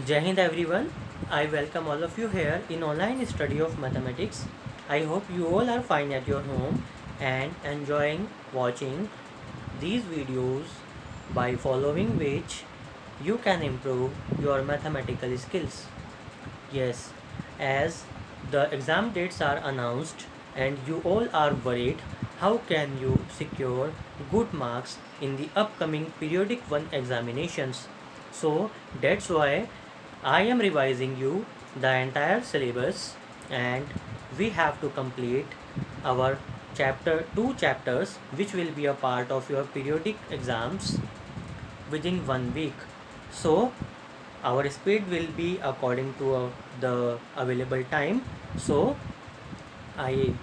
Jai Hind everyone. I welcome all of you here in online study of mathematics. I hope you all are fine at your home and enjoying watching these videos by following which you can improve your mathematical skills. Yes, as the exam dates are announced and you all are worried, how can you secure good marks in the upcoming periodic 1 examinations? So that's why I am revising you the entire syllabus and we have to complete our two chapters which will be a part of your periodic exams within 1 week. So our speed will be according to the available time. So I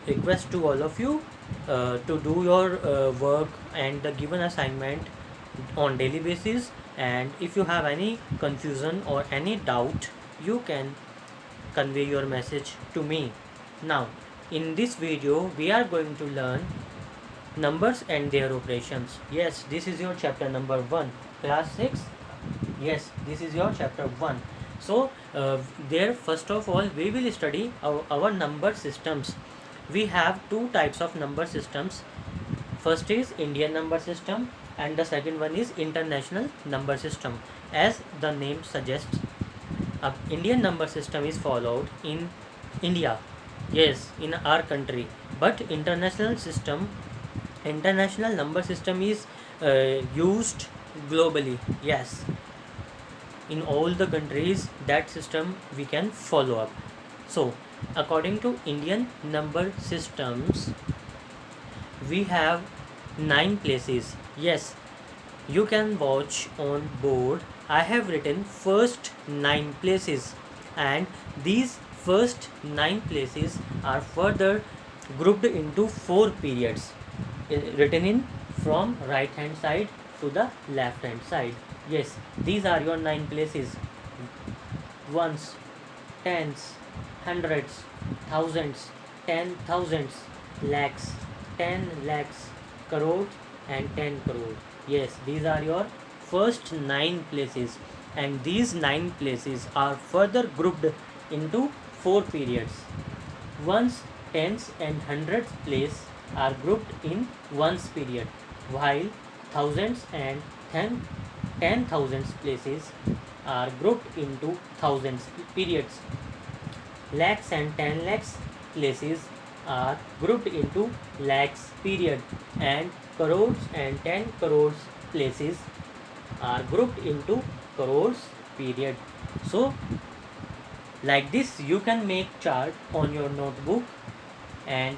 request to all of you to do your work and the given assignment on daily basis, and if you have any confusion or any doubt you can convey your message to me. Now in this video we are going to learn numbers and their operations. Yes, this is your chapter number 1, class 6. Yes, this is your chapter 1. So there first of all we will study our number systems. We have two types of number systems. First is Indian number system and the second one is international number system. As the name suggests, a Indian number system is followed in India, yes, in our country, but international number system is used globally. Yes, in all the countries that system we can follow up. So according to Indian number systems we have 9 places. Yes, you can watch on board. I have written first 9 places, and these first 9 places are further grouped into 4 periods, written in from right hand side to the left hand side. Yes, these are your 9 places: ones, tens, hundreds, thousands, 10,000s, lakhs, 10 lakhs, crore, and 10 crore. Yes, these are your first 9 places, and these 9 places are further grouped into 4 periods. Ones, tens, and hundreds place are grouped in ones period, while thousands and ten thousands places are grouped into thousands periods. Lakhs and 10 lakhs places are grouped into lakhs period, and crores and 10 crores places are grouped into crores period. So like this you can make chart on your notebook, and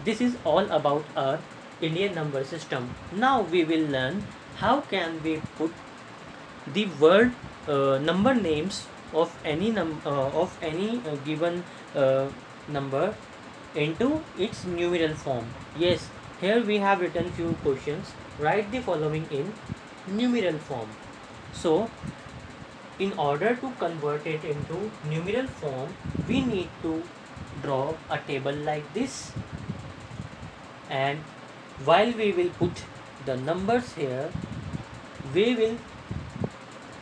this is all about our Indian number system. Now we will learn how can we put the word number names of any given uh, number into its numeral form. Yes, here we have written few questions. Write the following in numeral form. So in order to convert it into numeral form we need to draw a table like this, and while we will put the numbers here we will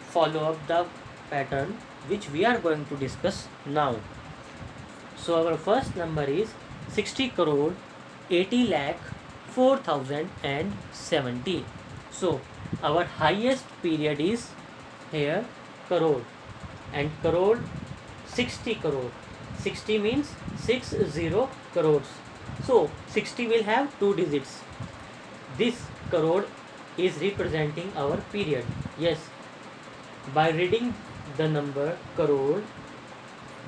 follow up the pattern which we are going to discuss now. So our first number is 60 crore 80 lakh 4070. So our highest period is here crore, and crore 60 crore. 60 means 60 crores. So 60 will have 2 digits. This crore is representing our period. Yes, by reading the number crore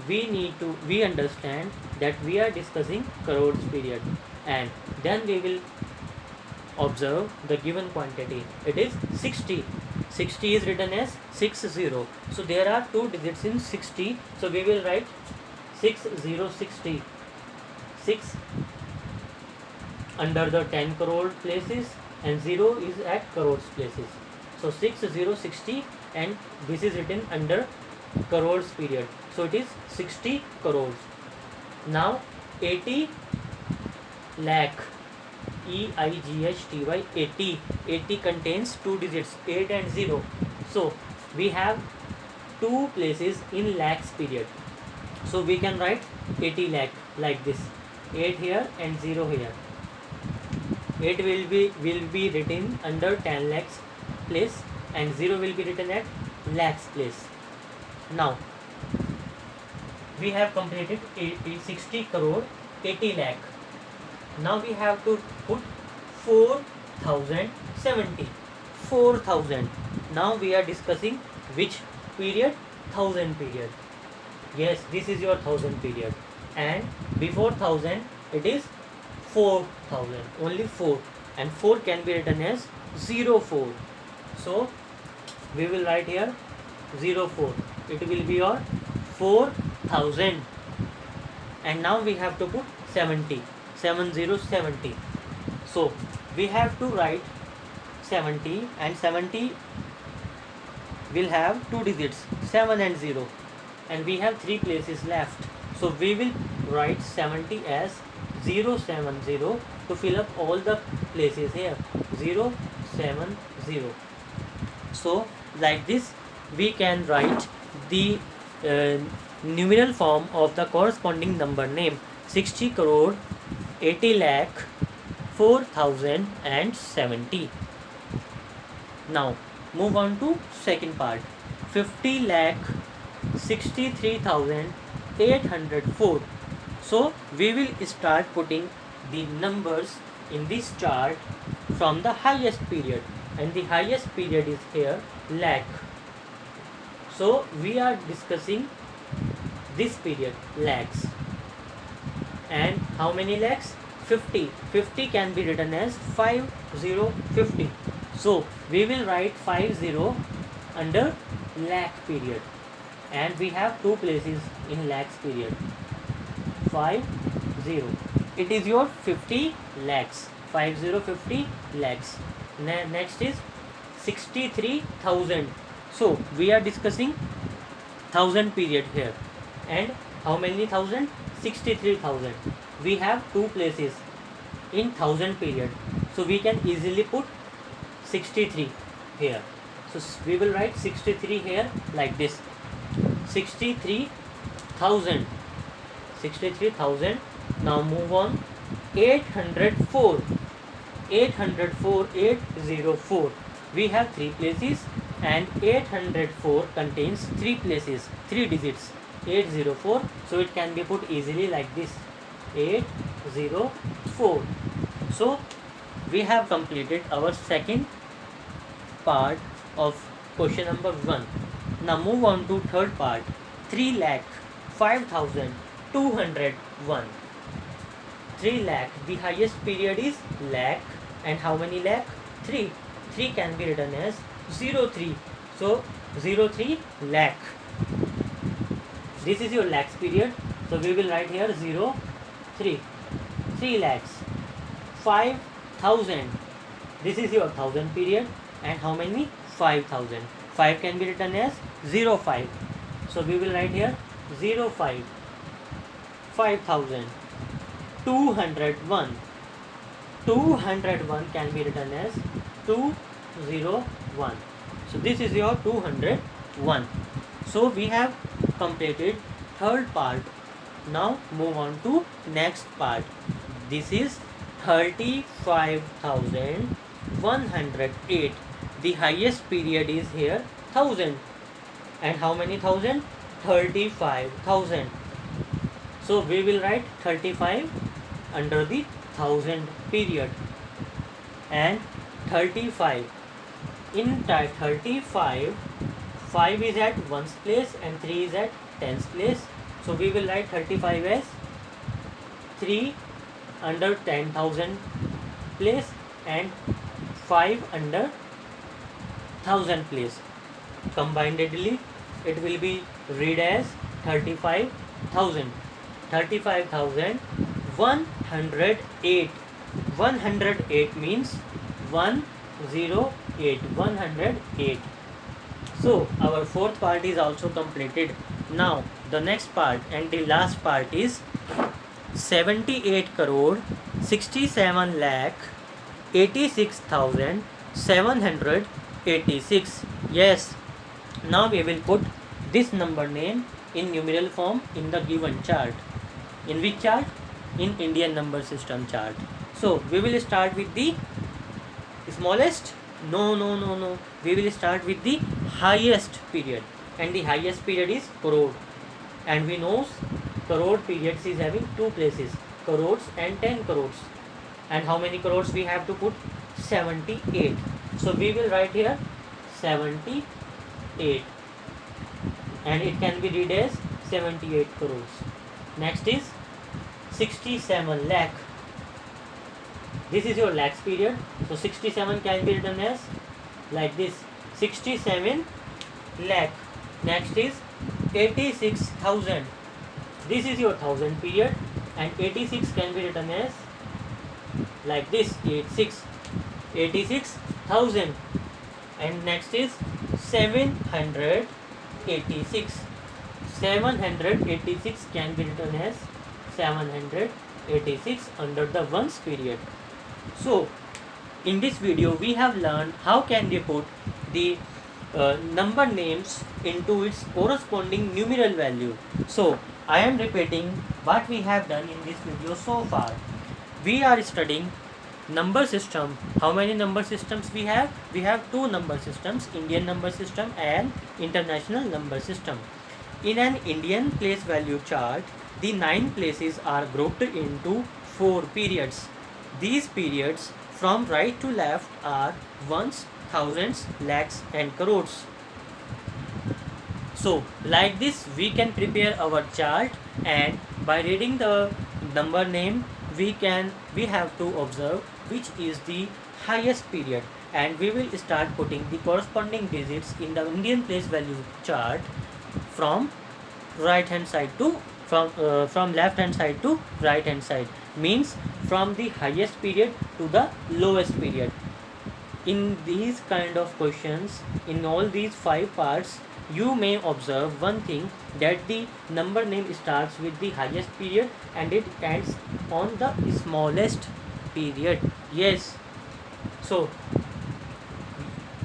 we understand that we are discussing crores period, and then we will observe the given quantity. It is 60. 60 is written as 60. So there are 2 digits in 60. So we will write 6060. 6 under the 10 crore places, and 0 is at crores places. So 6060, and this is written under crores period. So it is 60 crores. Now 80 lakh, EIGHTY, 80 contains 2 digits, 8 and 0. So we have two places in lakhs period. So we can write 80 lakh like this, 8 here and 0 here. 8 will be written under 10 lakhs place and 0 will be written at lakhs place. Now we have completed 60 crore 80 lakh. Now we have to put 4070. 4000. Now we are discussing which period? 1000 period. Yes, this is your 1000 period, and before 1000 it is 4000, only 4, and 4 can be written as 04. So we will write here 04. It will be your 4000, and now we have to put 70. So we have to write 70, and 70 will have two digits, 7 and 0, and we have three places left. So we will write 70 as 070 to fill up all the places here, 070. So like this we can write the numeral form of the corresponding number name, 60 crore 80 lakh 4070. Now move on to second part, 50 lakh 63,804. So we will start putting the numbers in this chart from the highest period, and the highest period is here lakh. So we are discussing this period, lakhs. And how many lakhs? 50. 50 can be written as 5050. So we will write 50 under lakh period, and we have two places in lakhs period, 50. It is your 50 lakhs, 50 lakhs. Next is 63,000. So we are discussing 1000 period here, and how many thousand? 63,000. We have two places in 1000 period, so we can easily put 63 here. So we will write 63 here like this, 63,000. Now move on, 804. 804. We have three places, and 804 contains three places, three digits, 804. So it can be put easily like this, 804. So we have completed our second part of question number 1. Now move on to third part, 3,05,201. 3 lakh, the highest period is lakh, and how many lakh? 3. 3 can be written as 03. So 03 lakh. This is your lakhs period, so we will write here 03. 3 lakhs. 5,000. This is your 1000 period, and how many? 5,000. 5 can be written as 05. So we will write here 05. 5,000. 201. 201 can be written as 201. So this is your 201. So we have completed third part. Now move on to next part. This is 35,108. The highest period is here 1000, and how many thousand? 35,000. So we will write 35 under the 1000 period, and 35. In 35, 5 is at 1's place and 3 is at 10's place. So we will write 35 as 3 under 10,000 place and 5 under 1000 place. Combinedly it will be read as 35,000. 35,108. 108 means 108. 108. So our fourth part is also completed. Now the next part and the last part is 78 crore 67 lakh 86,786. Yes, now we will put this number name in numeral form in the given chart. In which chart? In Indian number system chart. So we will start with the smallest. No, we will start with the highest period, and the highest period is crore, and we know crore periods is having two places, crores and 10 crores. And how many crores we have to put? 78. So we will write here 78, and it can be read as 78 crores. Next is 67 lakh. This is your lakhs period. So 67 can be written as like this, 67 lakh. Next is 86,000. This is your thousand period, and 86 can be written as like this, 86,000. And next is 786. 786 can be written as 786 under the ones period. So in this video we have learned how can we put the number names into its corresponding numeral value. So I am repeating what we have done in this video so far. We are studying number system. How many number systems we have? We have two number systems, Indian number system and international number system. In an Indian place value chart, the 9 places are grouped into 4 periods. These periods from right to left are ones, thousands, lakhs and crores. So like this we can prepare our chart, and by reading the number name we have to observe which is the highest period, and we will start putting the corresponding digits in the Indian place value chart from right hand side to from left hand side to right hand side, means from the highest period to the lowest period. In these kind of questions, in all these 5 parts, you may observe one thing, that the number name starts with the highest period and it ends on the smallest period. Yes. So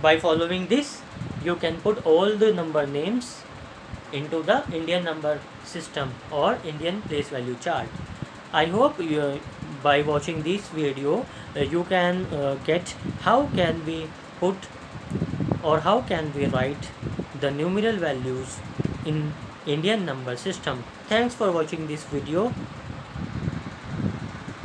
by following this you can put all the number names into the Indian number system or Indian place value chart. I hope by watching this video you can get how can we put or how can we write the numeral values in Indian number system. Thanks for watching this video.